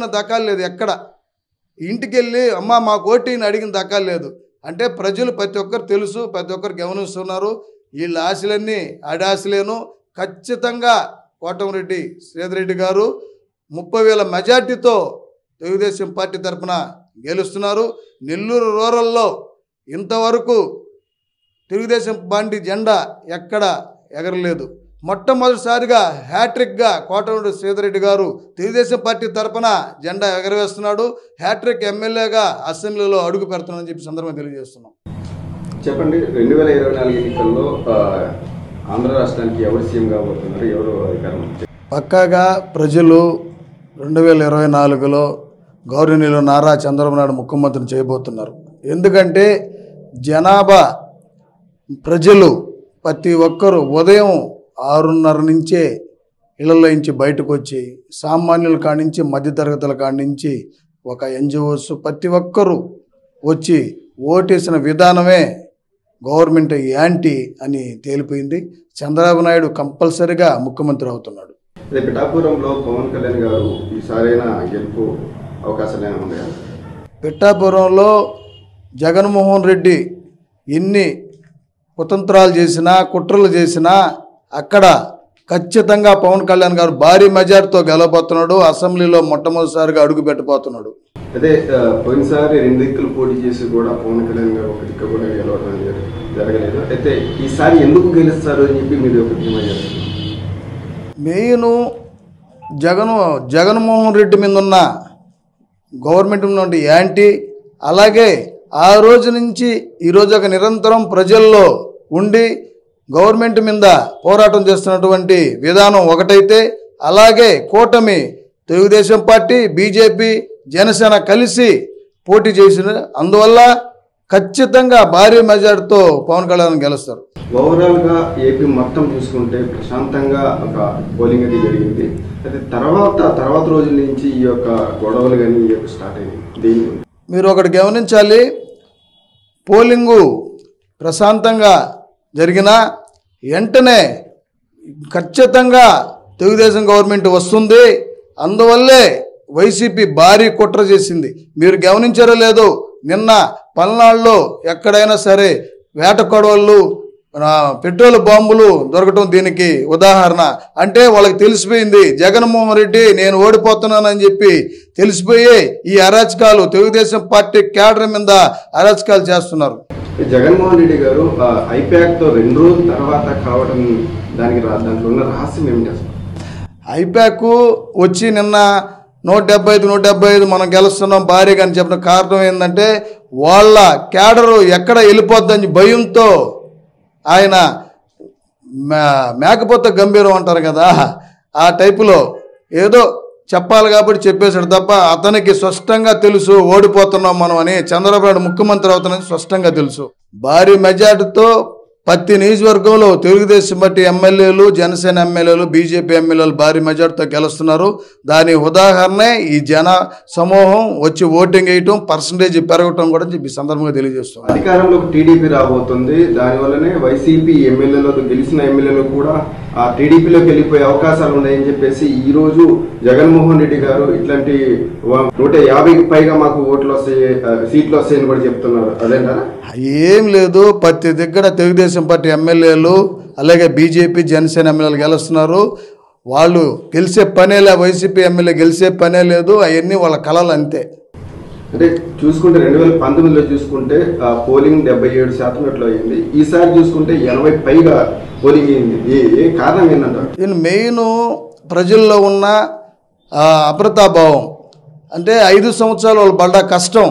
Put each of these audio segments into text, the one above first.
దక్కాలు లేదు. ఎక్కడ ఇంటికి వెళ్ళి అమ్మ మాకు ఓటీని అడిగిన దక్కాలు లేదు. అంటే ప్రజలు ప్రతి ఒక్కరు తెలుసు, ప్రతి ఒక్కరు గమనిస్తున్నారు. వీళ్ళ ఆశలన్నీ అడాశలేను. ఖచ్చితంగా కోటమిరెడ్డి శ్రీధర్ రెడ్డి గారు 30,000 మెజార్టీతో తెలుగుదేశం పార్టీ తరఫున గెలుస్తున్నారు. నెల్లూరు రూరల్లో ఇంతవరకు తెలుగుదేశం పార్టీ జెండా ఎక్కడ ఎగరలేదు. మొట్టమొదటిసారిగా హ్యాట్రిక్గా కోటమిరెడ్డి శ్రీధర్ రెడ్డి గారు తెలుగుదేశం పార్టీ తరఫున జెండా ఎగరవేస్తున్నాడు. హ్యాట్రిక్ ఎమ్మెల్యేగా అసెంబ్లీలో అడుగు పెడుతున్నాడని చెప్పి సందర్భంగా తెలియజేస్తున్నాం. చెప్పండి, 2024 ఎన్నికల్లో ఆంధ్ర రాష్ట్రానికి ఎవరు సీఎం కాబోతున్నారు, ఎవరు అధికారం? పక్కాగా ప్రజలు 2024లో గౌరవనీయులు నారా చంద్రబాబు నాయుడు ముఖ్యమంత్రిని చేయబోతున్నారు. ఎందుకంటే జనాభా ప్రజలు ప్రతి ఒక్కరూ ఉదయం 6:30 నుంచే ఇళ్లలో నుంచి బయటకు వచ్చి సామాన్యుల కాడి నుంచి మధ్యతరగతుల కాడి నుంచి ఒక ఎన్జిఓస్ ప్రతి ఒక్కరూ వచ్చి ఓటేసిన విధానమే గవర్నమెంట్ యాంటీ అని తేలిపోయింది. చంద్రబాబు నాయుడు కంపల్సరిగా ముఖ్యమంత్రి అవుతున్నాడు. పిఠాపురంలో పవన్ కళ్యాణ్ గారు ఈసారైనా గెలుపు అవకాశాలు ఏమైనా ఉన్నాయా? పిఠాపురంలో జగన్మోహన్ రెడ్డి ఎన్ని కుతంత్రాలు చేసినా కుట్రలు చేసినా అక్కడ ఖచ్చితంగా పవన్ కళ్యాణ్ గారు భారీ మెజార్టీతో గెలవబోతున్నాడు. అసెంబ్లీలో మొట్టమొదటిసారిగా అడుగు పెట్టబోతున్నాడు. అదే పోయినసారి 2 దిక్కులు పోటీ చేసి కూడా పవన్ కళ్యాణ్ గారు ఒక దిక్కు కూడా గెలవడం జరగలేదు. అయితే ఈసారి ఎందుకు గెలుస్తారు అని చెప్పి మీరు ఒక ధీమా చేస్తారు? మెయిన్ జగన్మోహన్ రెడ్డి మీద ఉన్న గవర్నమెంట్ నుండి యాంటీ, అలాగే ఆ రోజు నుంచి ఈరోజు ఒక నిరంతరం ప్రజల్లో ఉండి గవర్నమెంట్ మీద పోరాటం చేస్తున్నటువంటి విధానం ఒకటైతే, అలాగే కూటమి తెలుగుదేశం పార్టీ బీజేపీ జనసేన కలిసి పోటీ చేసిన అందువల్ల ఖచ్చితంగా భారీ మెజార్టీతో పవన్ కళ్యాణ్ గెలుస్తారు. ఓవరాల్గా ఏపీ మొత్తం చూసుకుంటే ప్రశాంతంగా ఒక పోలింగ్ అది జరిగింది. అయితే తర్వాత రోజుల నుంచి ఈ యొక్క గొడవలు కానీ ఈ యొక్క స్టార్ట్ అయింది. మీరు ఒకటి గమనించాలి, పోలింగు ప్రశాంతంగా జరిగినా వెంటనే ఖచ్చితంగా తెలుగుదేశం గవర్నమెంట్ వస్తుంది. అందువల్లే వైసీపీ భారీ కుట్ర చేసింది. మీరు గమనించారో లేదో, నిన్న పల్నాడులో ఎక్కడైనా సరే వేట కొడవళ్ళు పెట్రోల్ బాంబులు దొరకటం దీనికి ఉదాహరణ. అంటే వాళ్ళకి తెలిసిపోయింది జగన్మోహన్ రెడ్డి నేను ఓడిపోతున్నానని చెప్పి తెలిసిపోయి ఈ అరాచకాలు తెలుగుదేశం పార్టీ క్యాడర్ మీద అరాచకాలు చేస్తున్నారు. జగన్మోహన్ రెడ్డి గారు ఐప్యాక్తో 2 రోజుల తర్వాత కావడం దాంట్లో ఉన్న రహస్యం ఏమిటి అసలు? ఐప్యాక్ వచ్చి నిన్న 175 మనం గెలుస్తున్నాం భారీగా అని చెప్పిన కారణం ఏంటంటే వాళ్ళ క్యాడరు ఎక్కడ వెళ్ళిపోద్దని భయంతో ఆయన మేకపోతే గంభీరం అంటారు కదా, ఆ టైపులో ఏదో చెప్పాలి కాబట్టి చెప్పేశాడు తప్ప అతనికి స్పష్టంగా తెలుసు ఓడిపోతున్నాం మనం అని. చంద్రబాబు నాయుడు ముఖ్యమంత్రి అవుతానని స్పష్టంగా తెలుసు. భారీ మెజార్టీతో ప్రతి నియోజకవర్గంలో తెలుగుదేశం పార్టీ ఎమ్మెల్యేలు జనసేన ఎమ్మెల్యేలు బీజేపీ ఎమ్మెల్యేలు భారీ మెజార్టీతో గెలుస్తున్నారు. దాని ఉదాహరణే ఈ జన సమూహం వచ్చి ఓటింగ్ వేయటం, పర్సంటేజ్ పెరగటం కూడా చెప్పి సందర్భంగా తెలియజేస్తుంది. అధికారంలోకి టీడీపీ రాబోతుంది. దానివల్లనే వైసీపీ ఎమ్మెల్యేలు గెలిచిన ఎమ్మెల్యేలు కూడా ఆ టీడీపీలోకి వెళ్ళిపోయే అవకాశాలు ఉన్నాయని చెప్పేసి ఈ రోజు జగన్మోహన్ రెడ్డి గారు ఇట్లాంటి 150కి పైగా మాకు సీట్లు వస్తాయని కూడా చెప్తున్నారు. అదేంటారా? ఏం లేదు, ప్రతి దగ్గర తెలుగుదేశం పార్టీ ఎమ్మెల్యేలు అలాగే బీజేపీ జనసేన ఎమ్మెల్యేలు గెలుస్తున్నారు. వాళ్ళు గెలిచే పనే లేదు, వైసీపీ ఎమ్మెల్యే గెలిచే పనే లేదు. అవన్నీ వాళ్ళ కళలు అంతే. అంటే చూసుకుంటే 2019లో చూసుకుంటే పోలింగ్ 77% ఎట్లా అయింది. ఈసారి చూసుకుంటే 80 పైగా పోలింగ్ అయింది. ఏ కారణం ఏంటంటారు? దీని మెయిన్ ప్రజల్లో ఉన్న అభద్రతాభావం. అంటే 5 సంవత్సరాలు వాళ్ళు పడ్డ కష్టం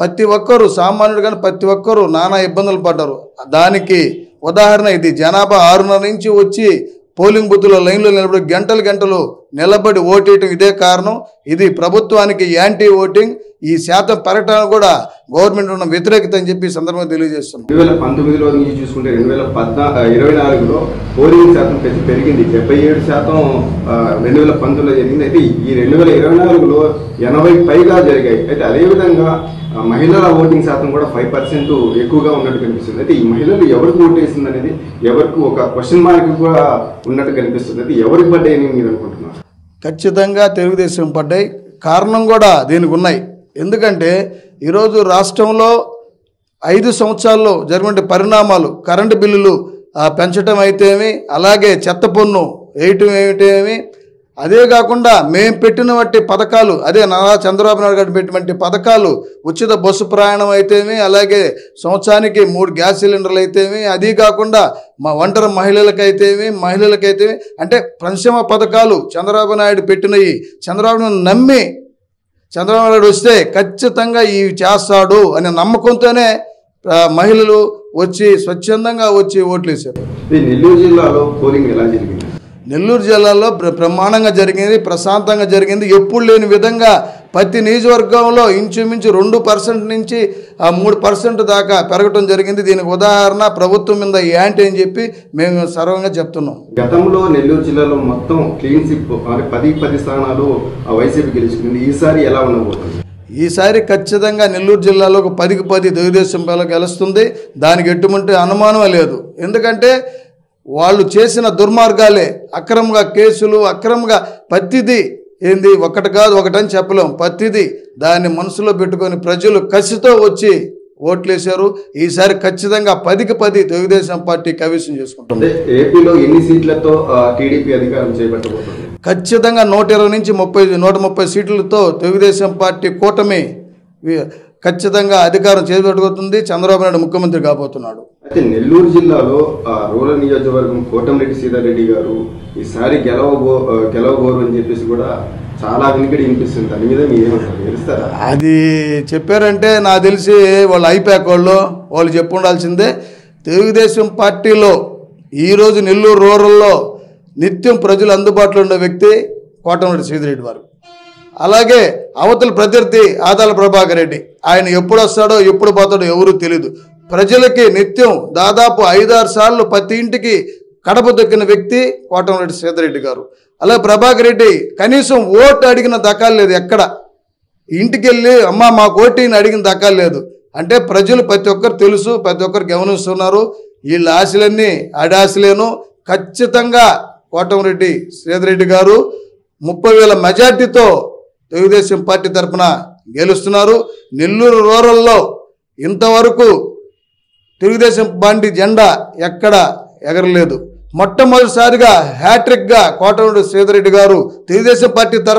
ప్రతి ఒక్కరు సామాన్యుడు కానీ ప్రతి ఒక్కరు నానా ఇబ్బందులు పడ్డారు. దానికి ఉదాహరణ ఇది. జనాభా 6:30 నుంచి వచ్చి పోలింగ్ బూత్లో లైన్లో నిలబడి గంటలు నిలబడి ఓటేయటం ఇదే కారణం. ఇది ప్రభుత్వానికి యాంటీ ఓటింగ్. ఈ శాతం పెరగడానికి కూడా గవర్నమెంట్ ఉన్న వ్యతిరేకత అని చెప్పి సందర్భంగా తెలియజేస్తున్నాం. 2019లో నుంచి చూసుకుంటే 2024లో పోలింగ్ శాతం పెరిగింది. 77% 2019లో జరిగింది. అయితే ఈ 2024లో 80 పైగా జరిగాయి. అయితే అదేవిధంగా మహిళల ఓటింగ్ శాతం కూడా 5% ఎక్కువగా ఉన్నట్టు కనిపిస్తుంది. అయితే ఈ మహిళలు ఎవరికి ఓటు వేసింది అనేది ఎవరికి ఒక క్వశ్చన్ మార్క్ కూడా ఉన్నట్టు కనిపిస్తుంది. అయితే ఎవరికి పడ్డాయని మీరు అనుకుంటున్నారు? ఖచ్చితంగా తెలుగుదేశం పడ్డాయి. కారణం కూడా దీనికి ఉన్నాయి. ఎందుకంటే ఈరోజు రాష్ట్రంలో 5 సంవత్సరాల్లో జరిగిన పరిణామాలు, కరెంటు బిల్లులు పెంచడం అయితేమి, అలాగే చెత్త పన్ను వేయటం ఏమిటేమి, అదే కాకుండా మేము పెట్టినటువంటి పథకాలు, అదే నారా చంద్రబాబు నాయుడు గారు పెట్టినటువంటి పథకాలు, ఉచిత బస్సు ప్రయాణం అయితేమి, అలాగే సంవత్సరానికి 3 గ్యాస్ సిలిండర్లు అయితేమి, అది కాకుండా మా ఒంటరి మహిళలకైతేమి, అంటే సంక్షేమ పథకాలు చంద్రబాబు నాయుడు పెట్టినవి చంద్రబాబు నాయుడు నమ్మి చంద్రబాబు నాయుడు వస్తే ఖచ్చితంగా ఇవి చేస్తాడు అనే నమ్మకంతోనే మహిళలు వచ్చి స్వచ్ఛందంగా వచ్చి ఓట్లు వేశారు. నెల్లూరు జిల్లాలో పోలింగ్ ఎలా జరిగింది? నెల్లూరు జిల్లాలో బ్రహ్మాండంగా జరిగింది, ప్రశాంతంగా జరిగింది. ఎప్పుడు లేని విధంగా ప్రతి నియోజకవర్గంలో ఇంచుమించు 2% నుంచి 3% దాకా పెరగటం జరిగింది. దీనికి ఉదాహరణ ప్రభుత్వం మీద యాంటీ అని చెప్పి మేము సర్వంగా చెప్తున్నాం. గతంలో నెల్లూరు జిల్లాలో మొత్తం క్లీన్ స్వీప్ 10 స్థానాలు వైసీపీ గెలుచుకుంది. ఈసారి ఎలా ఉండబోతుంది? ఈసారి ఖచ్చితంగా నెల్లూరు జిల్లాలో 10కి 10 తెలుగుదేశం గెలుస్తుంది. దానికి ఎటువంటి అనుమానం లేదు. ఎందుకంటే వాళ్ళు చేసిన దుర్మార్గాలే, అక్రమంగా కేసులు, అక్రమంగా ప్రతిదీ ఏంది ఒకటి కాదు ఒకటని చెప్పలేం, ప్రతిదీ దాన్ని మనసులో పెట్టుకొని ప్రజలు కసితో వచ్చి ఓట్లేశారు. ఈసారి ఖచ్చితంగా 10కి 10 తెలుగుదేశం పార్టీ కైవసం చేసుకుంటుంది. ఏపీలో ఎన్ని సీట్లతో టీడీపీ అధికారం చేపట్టబోతుంది? ఖచ్చితంగా 120 నుంచి 130 సీట్లతో తెలుగుదేశం పార్టీ కూటమి ఖచ్చితంగా అధికారం చేపట్టుకుతుంది. చంద్రబాబు నాయుడు ముఖ్యమంత్రి కాబోతున్నాడు. అయితే నెల్లూరు జిల్లాలో రూరల్ నియోజకవర్గం కోటమిరెడ్డి సీతారెడ్డి గారు ఈసారి గెలవబోరు అని చెప్పేసి కూడా చాలా వెనుకడి వినిపిస్తుంది. దాని మీద మీరు ఏమంటారు? తెలుస్తారా? అది చెప్పారంటే నాకు తెలిసి వాళ్ళు ఐపాక్ వాళ్ళు చెప్పు ఉండాల్సిందే. తెలుగుదేశం పార్టీలో ఈరోజు నెల్లూరు రూరల్లో నిత్యం ప్రజలు అందుబాటులో ఉండే వ్యక్తి కోటమిరెడ్డి సీతారెడ్డి వారు. అలాగే అవతల ప్రత్యర్థి ఆదాల ప్రభాకర్ రెడ్డి, ఆయన ఎప్పుడు వస్తాడో ఎప్పుడు పోతాడో ఎవరూ తెలియదు. ప్రజలకి నిత్యం దాదాపు 5-6 సార్లు ప్రతి ఇంటికి కడప దొక్కిన వ్యక్తి కోటమిరెడ్డి సీతారెడ్డి గారు. అలాగే ప్రభాకర్ రెడ్డి కనీసం ఓటు అడిగిన దక్కాలు లేదు. ఎక్కడ ఇంటికి వెళ్ళి అమ్మ మాకు ఓటీని అడిగిన దక్కాలు లేదు. అంటే ప్రజలు ప్రతి ఒక్కరు తెలుసు, ప్రతి ఒక్కరు గమనిస్తున్నారు. వీళ్ళ ఆశలన్నీ అడాశలేను. ఖచ్చితంగా కోటమిరెడ్డి సీతారెడ్డి గారు 30,000 మెజార్టీతో తెలుగుదేశం పార్టీ తరఫున గెలుస్తున్నారు. నెల్లూరు రూరల్లో ఇంతవరకు తెలుగుదేశం పార్టీ జెండా ఎక్కడ ఎగరలేదు. మొట్టమొదటిసారిగా హ్యాట్రిక్గా కోటమిరెడ్డి సీతారెడ్డి గారు తెలుగుదేశం పార్టీ తరఫున